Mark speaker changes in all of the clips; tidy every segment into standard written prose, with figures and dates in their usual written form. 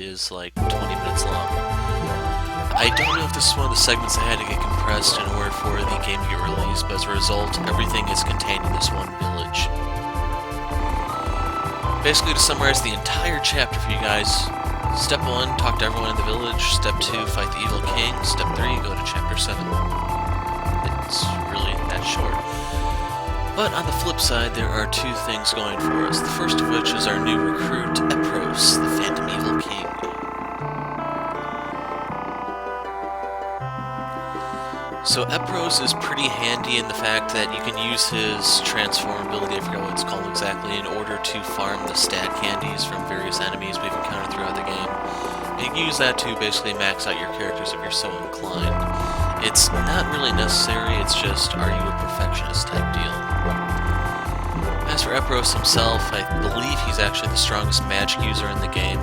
Speaker 1: is like 20 minutes long. I don't know if this is one of the segments that had to get compressed in order for the game to get released, but as a result, everything is contained in this one village. Basically, to summarize the entire chapter for you guys, Step 1, talk to everyone in the village. Step 2, fight the evil king. Step 3, go to Chapter 7. It's really that short. But on the flip side, there are two things going for us. The first of which is our new recruit, Epros, the Phantom Evil King. So Epros is pretty handy in the fact that you can use his transform ability, I forget what it's called exactly, in order to farm the stat candies from various enemies we've encountered throughout the game. And you can use that to basically max out your characters if you're so inclined. It's not really necessary, it's just, are you a perfectionist type deal. As for Epros himself, I believe he's actually the strongest magic user in the game,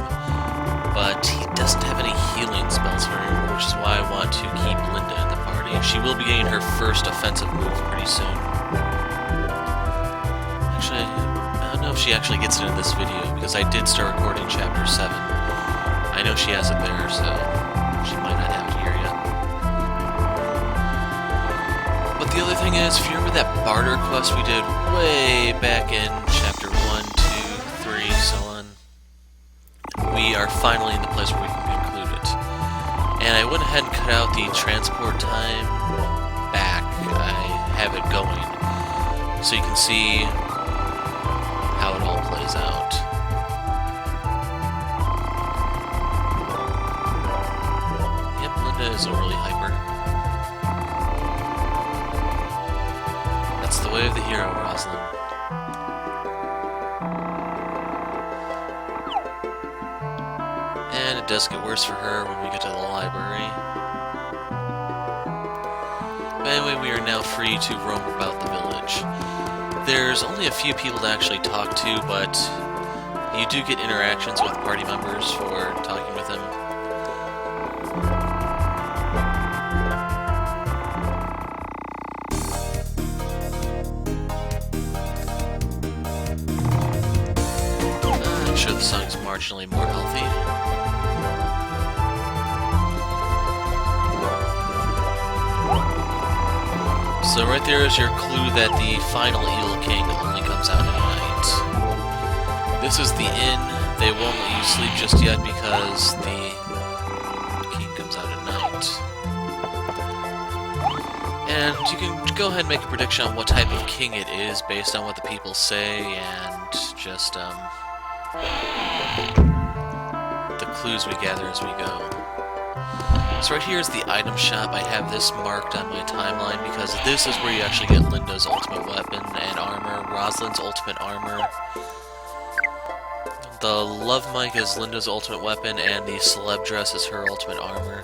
Speaker 1: but he doesn't have any healing spells for him, which is why I want to keep Linda in the party. She will be getting her first offensive move pretty soon. Actually, I don't know if she actually gets it in this video, because I did start recording Chapter 7. I know she has it there, so she might not have it here yet. But the other thing is, if you remember that barter quest we did way back in Chapter 1, 2, 3, so on, we are finally in the place where we can conclude it. And I went ahead and cut out the transport time back. I have it going, so you can see how it all plays out. Yep, Linda is really hyper. That's the way of the hero, Rosalind. And it does get worse for her when we get to the library. But anyway, we are now free to roam about the village. There's only a few people to actually talk to, but you do get interactions with party members for talking with them. I'm sure the song's marginally more healthy. So right there is your clue that the final Evil King only comes out at night. This is the inn. They won't let you sleep just yet because the king comes out at night. And you can go ahead and make a prediction on what type of king it is based on what the people say and just the clues we gather as we go. So right here is the item shop. I have this marked on my timeline because this is where you actually get Linda's ultimate weapon and armor, Rosalind's ultimate armor. The Love Mic is Linda's ultimate weapon, and the Celeb Dress is her ultimate armor.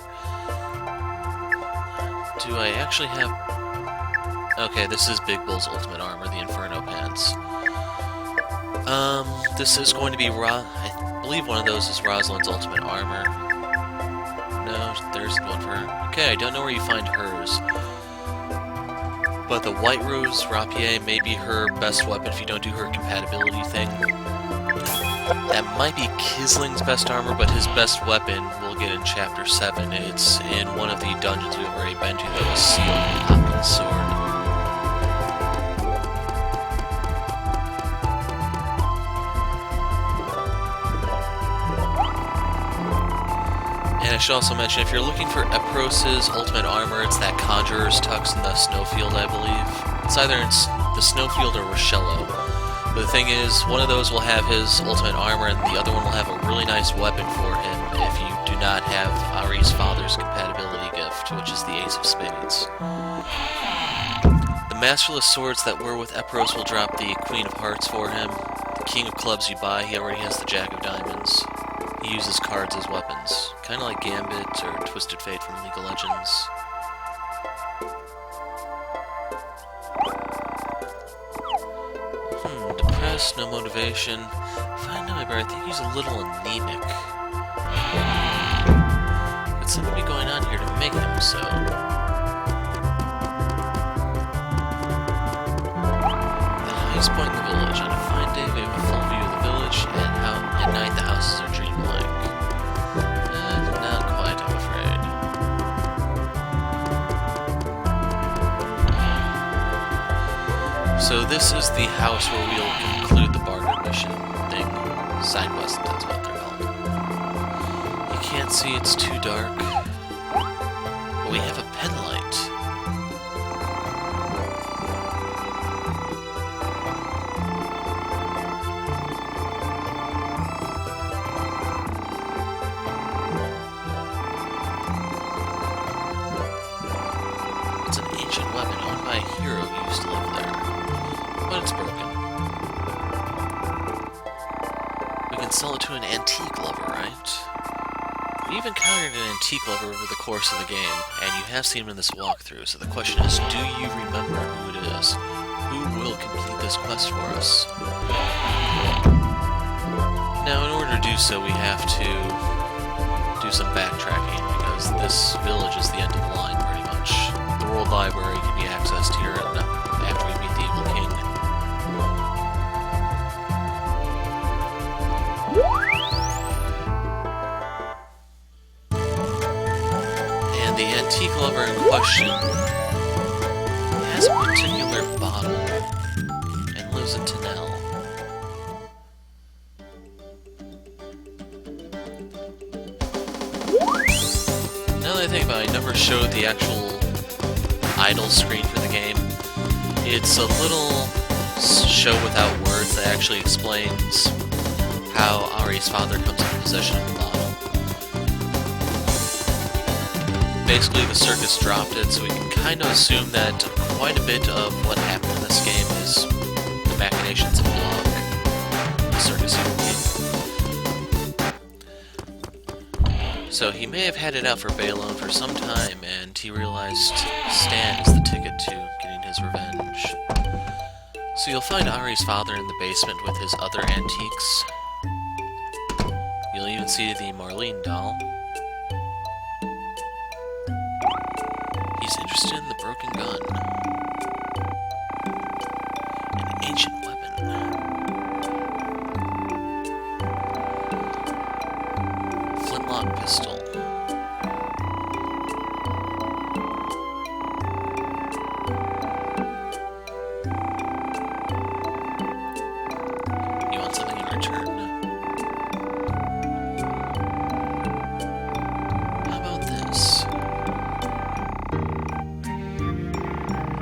Speaker 1: Do I actually have... Okay, this is Big Bull's ultimate armor, the Inferno pants. This is going to be I believe one of those is Rosalind's ultimate armor. No, there's one for her. Okay, I don't know where you find hers. But the White Rose Rapier may be her best weapon if you don't do her compatibility thing. That might be Kisling's best armor, but his best weapon we'll get in Chapter 7. It's in one of the dungeons we've already been to that was sealed with Hopkins' sword. And I should also mention, if you're looking for Epros' ultimate armor, it's that Conjurer's Tux in the Snowfield, I believe. It's either in the Snowfield or Rochello. But the thing is, one of those will have his ultimate armor, and the other one will have a really nice weapon for him if you do not have Ari's father's compatibility gift, which is the Ace of Spades. The Masterless Swords that were with Epros will drop the Queen of Hearts for him. The King of Clubs you buy, he already has the Jack of Diamonds. He uses cards as weapons, kind of like Gambit or Twisted Fate from League of Legends. Depressed, no motivation. If I know my brother, I think he's a little anemic. Could something be going on here to make him so? The highest point in the village. On a fine day, we have a full view of the village, and at night the houses are dreamlike. So this is the house where we'll conclude the barter mission thing. Side quest, that's what they're called. You can't see, it's too dark. But we have a penlight. It's an ancient weapon owned by a hero who used to live there. But it's broken. We can sell it to an antique lover, right? We've encountered an antique lover over the course of the game, and you have seen him in this walkthrough, so the question is, do you remember who it is? Who will complete this quest for us? Now, in order to do so, we have to do some backtracking, because this village is the end of the line, pretty much. The World Library can be accessed here after we beat the Evil King. And the antique lover in question has a particular bottle and lives in Tennelle. Now that I think about it, I never showed the actual idle screen for the game. It's a little show without words that actually explains how Ari's father comes into possession of the bottle. Basically, the circus dropped it, so we can kind of assume that quite a bit of what happened in this game is the machinations of Block, the circus king. So he may have had it out for Balon for some time, and he realized Stan is the ticket to getting his revenge. So you'll find Ari's father in the basement with his other antiques. You'll even see the Marlene doll. He's interested in the broken gun. An ancient weapon. Flintlock pistol. You want something in return? How about this?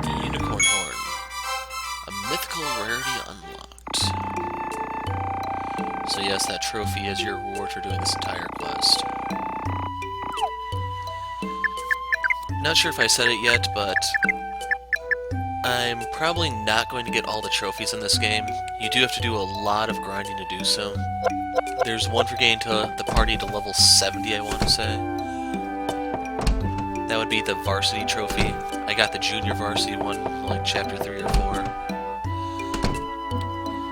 Speaker 1: The unicorn horn. A mythical rarity unlocked. So yes, that trophy is your reward for doing this entire quest. Not sure if I said it yet, but I'm probably not going to get all the trophies in this game. You do have to do a lot of grinding to do so. There's one for getting to the party to level 70, I want to say. That would be the varsity trophy. I got the junior varsity one, like chapter 3 or 4.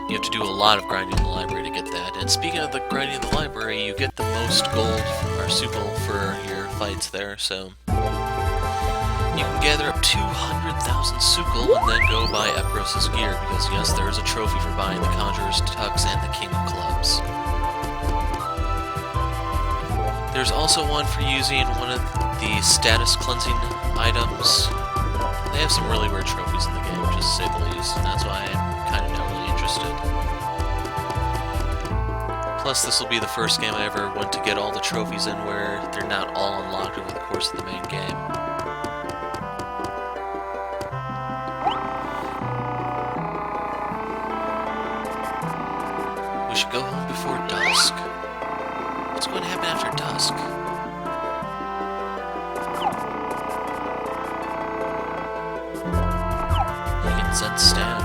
Speaker 1: You have to do a lot of grinding in the library to get that. And speaking of the grinding in the library, you get the most gold, or sukel, for your fights there, so you can gather up 200,000 sukel and then go buy Epros' gear, because yes, there is a trophy for buying the Conjurer's Tux and the King of Clubs. There's also one for using one of the status cleansing items. They have some really weird trophies in the game, just to say the least, and that's why I'm kind of not really interested. Plus, this will be the first game I ever went to get all the trophies in where they're not all unlocked over the course of the main game. We should go home before dusk. What's going to happen after dusk? You can sense Stan.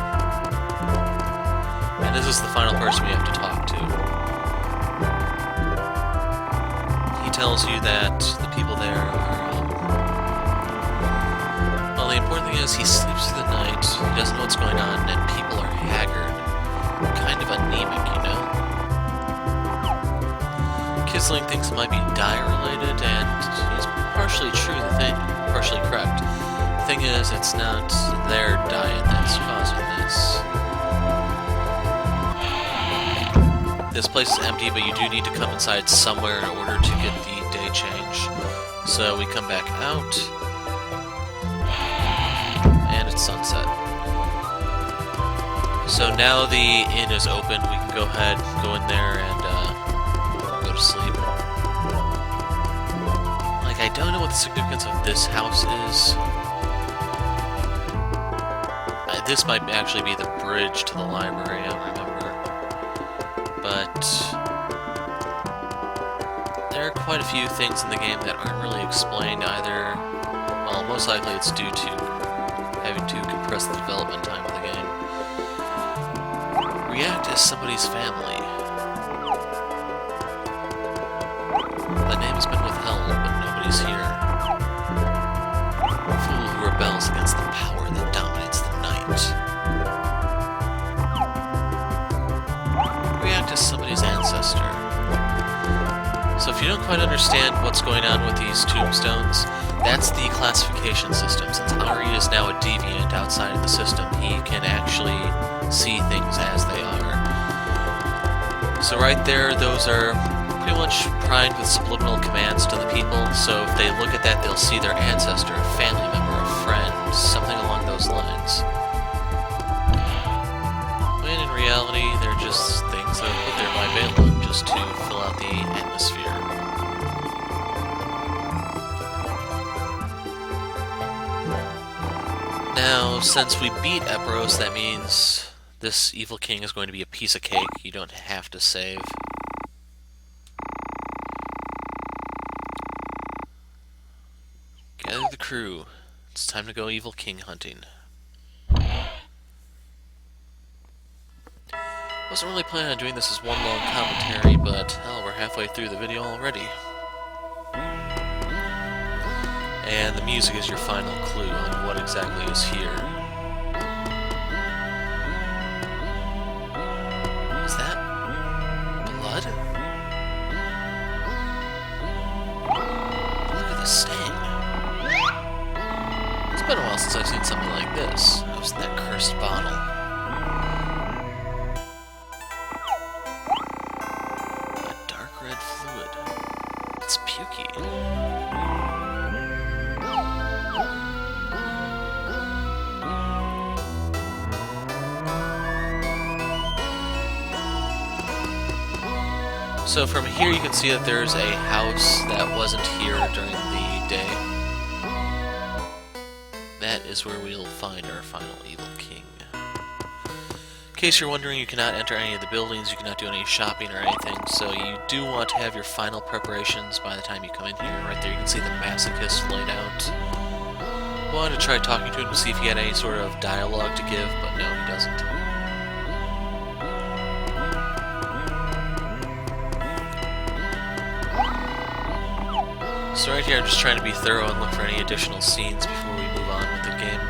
Speaker 1: And this is the final person we have to talk to. He tells you that the people there are, well, the important thing is he sleeps through the night, he doesn't know what's going on, and people are haggard. Kind of anemic, you know? Kisling thinks it might be dye-related, and he's partially partially correct. The thing is, it's not their diet that's causing this. This place is empty, but you do need to come inside somewhere in order to get the day change. So we come back out, and it's sunset. So now the inn is open, we can go ahead, go in there, and go to sleep. Like, I don't know what the significance of this house is. This might actually be the bridge to the library, I don't remember. But there are quite a few things in the game that aren't really explained either. Well, most likely it's due to having to compress the development time of the game. React as somebody's family. The name has been withheld, but nobody's here. A fool who rebels against the power that dominates the night. React as somebody's ancestor. So if you don't quite understand what's going on with these tombstones, that's the classification system. Since Ari is now a deviant outside of the system, he can actually see things as they are. So right there, those are pretty much primed with subliminal commands to the people, so if they look at that, they'll see their ancestor, a family member, a friend, something along those lines. When in reality, they're just things that are put there by Balaam just to fill out the atmosphere. Now, since we beat Epros, that means this evil king is going to be a piece of cake. You don't have to save. Gather the crew. It's time to go evil king hunting. Wasn't really planning on doing this as one long commentary, but hell, we're halfway through the video already. And the music is your final clue on what exactly is here. Is that blood? Look at this stain. It's been a while since I've seen something like this. It was in that cursed bottle. A dark red fluid. It's pukey. So from here you can see that there's a house that wasn't here during the day. That is where we'll find our final evil king. In case you're wondering, you cannot enter any of the buildings, you cannot do any shopping or anything, so you do want to have your final preparations by the time you come in here. Right there you can see the masochist laid out. I wanted to try talking to him to see if he had any sort of dialogue to give, but no, he doesn't. So right here I'm just trying to be thorough and look for any additional scenes before we move on with the game.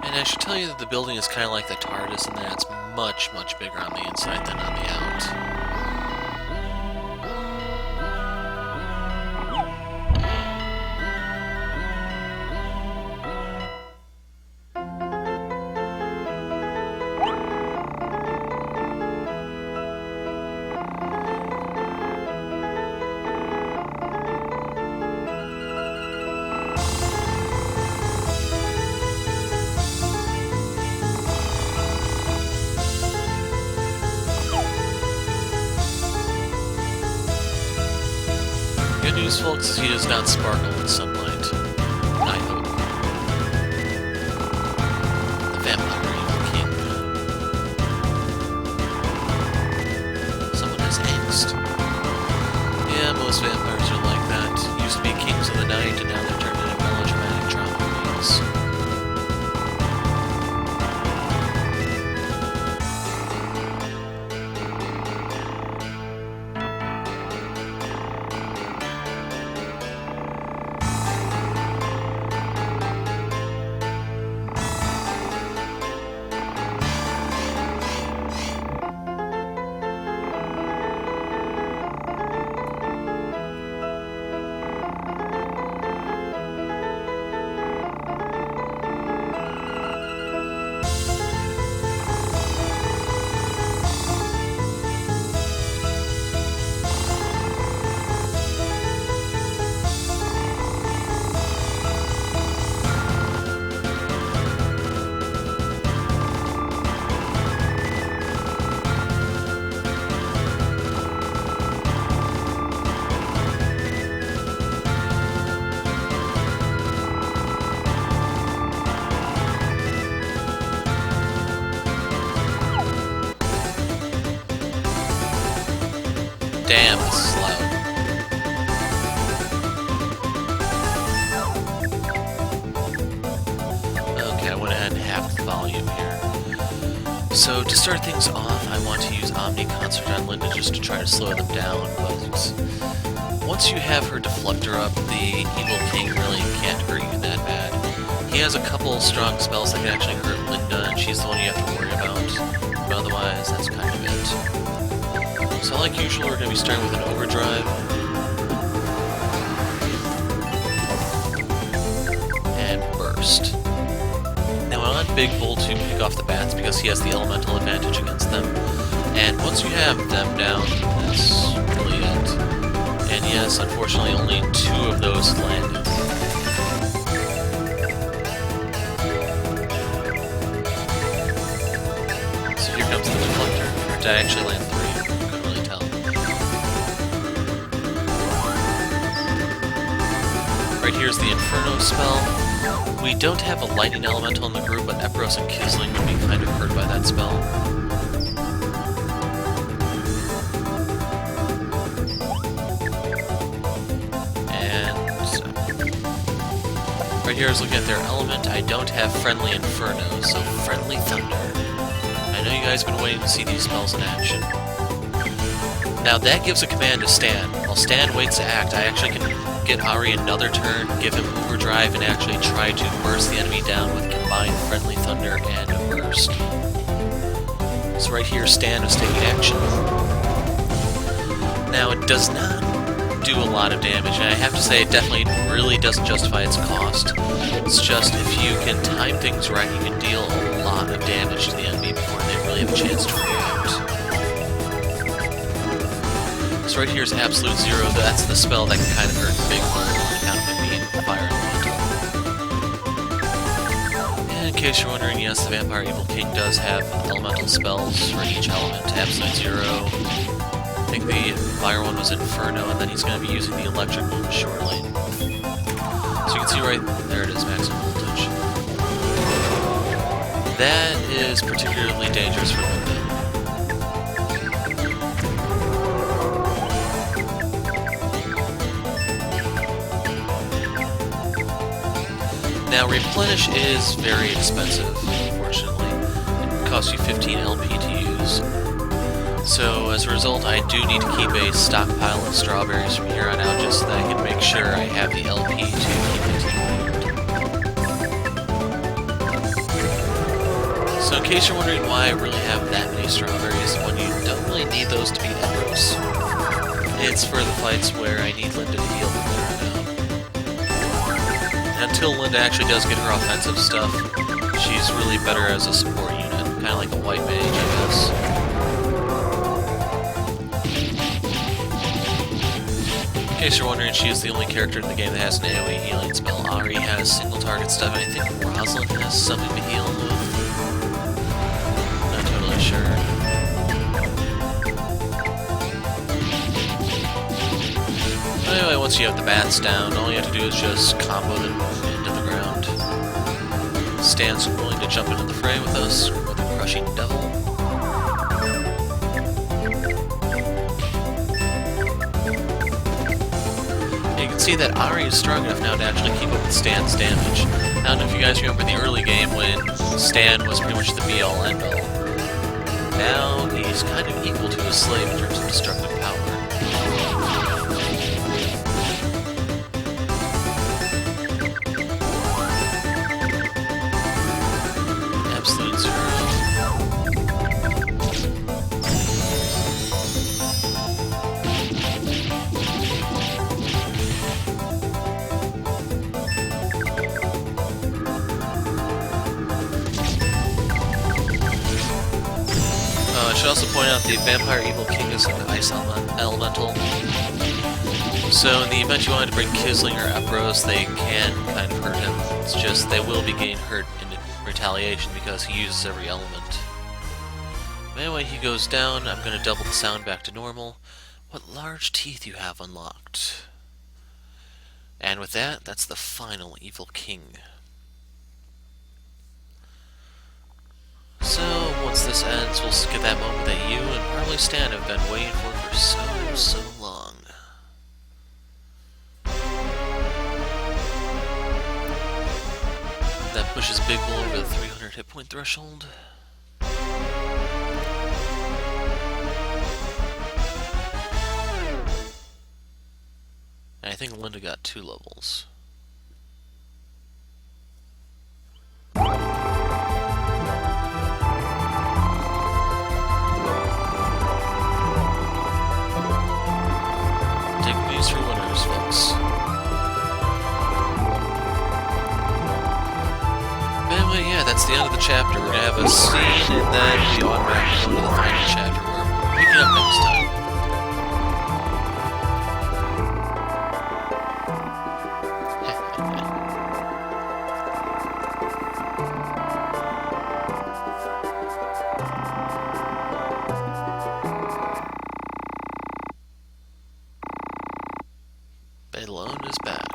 Speaker 1: And I should tell you that the building is kind of like the TARDIS in that it's much, much bigger on the inside than on the out. Good news, folks, is he does not sparkle in sunlight. I hope. The vampire evil king. Someone has angst. Yeah, most vampires are like that. Used to be kings of the night, and now they're turned into melodramatic drama queens. Damn, this is loud. Okay, I went ahead and halved the volume here. So, to start things off, I want to use Omni Concert on Linda just to try to slow them down, but once you have her Deflector up, the Evil King really can't hurt you that bad. He has a couple strong spells that can actually hurt Linda, and she's the one you have to worry about, but otherwise, that's kind of it. So like usual, we're going to be starting with an Overdrive. And Burst. Now I want Big Bull to pick off the bats because he has the elemental advantage against them. And once you have them down, that's really it. And yes, unfortunately only 2 of those landed. So here comes the Deflector. Or did I actually land 3? Couldn't really tell. Right here's the Inferno spell. We don't have a lightning elemental in the group, but Epros and Kisling would be kind of hurt by that spell. And right here is looking at their element. I don't have Friendly Inferno, so Friendly Thunder. I know you guys have been waiting to see these spells in action. Now that gives a command to Stan. While Stan waits to act, I actually can get Ari another turn, give him Overdrive, and actually try to burst the enemy down with combined Friendly Thunder and Burst. So right here, Stan is taking action. Now, it does not do a lot of damage, and I have to say it definitely really doesn't justify its cost. It's just, if you can time things right, you can deal a lot of damage to the enemy before they really have a chance to react. So right here is Absolute Zero. That's the spell that can kind of hurt Big Bull on account of him being Fire Elemental. And in case you're wondering, yes, the Vampire Evil King does have elemental spells for each element. Absolute Zero. I think the Fire one was Inferno, and then he's going to be using the Electric one shortly. So you can see right there it is, maximum voltage. That is particularly dangerous for Linda. Now, Replenish is very expensive, unfortunately. It costs you 15 LP to use. So, as a result, I do need to keep a stockpile of strawberries from here on out just so that I can make sure I have the LP to keep my team. So, in case you're wondering why I really have that many strawberries when you don't really need those to beat Epros, it's for the fights where I need Linda to heal from there on out. Until Linda actually does get her offensive stuff, she's really better as a support unit, kind of like a white mage, I guess. In case you're wondering, she is the only character in the game that has an AoE healing spell. Ari has single target stuff, and I think Rosalind has something to heal with. Not totally sure. But anyway, once you have the bats down, all you have to do is just combo them into the ground. Stan's willing to jump into the fray with us with a Crushing Devil. You can see that Ari is strong enough now to actually keep up with Stan's damage. I don't know if you guys remember the early game when Stan was pretty much the be-all, end-all. Now he's kind of equal to his slave in terms of destructive power. Absolute Zero. I should also point out the Vampire Evil King is an Ice Elemental. So in the event you wanted to bring Kisling or Epros, they can kind of hurt him. It's just they will be getting hurt in retaliation because he uses every element. But anyway, he goes down. I'm going to double the sound back to normal. What large teeth you have unlocked. And with that, that's the final Evil King. So, once this ends, guess we'll get that moment that you and probably Stan have been waiting for so long. That pushes Big Bull over the 300 hit point threshold. And I think Linda got 2 levels. Take these for winners, folks. Anyway, yeah, that's the end of the chapter. We're gonna have a scene and then we automatically go to the final chapter where we'll pick it up next time. Balone is back.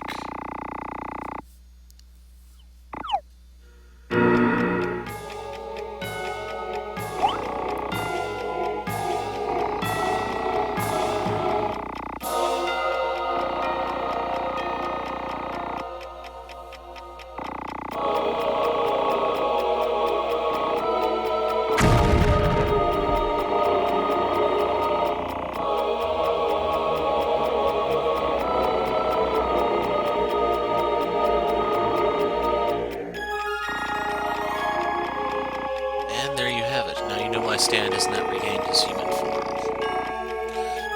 Speaker 1: Stan has not regained his human form.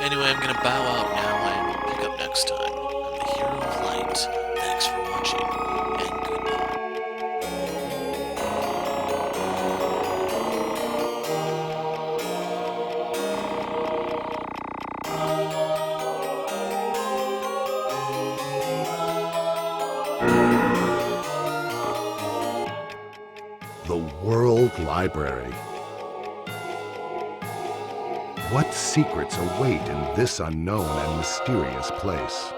Speaker 1: Anyway, I'm gonna bow out now and we'll pick up next time. I'm the Hero of Light. Thanks for watching, and goodbye.
Speaker 2: The World Library. What secrets await in this unknown and mysterious place?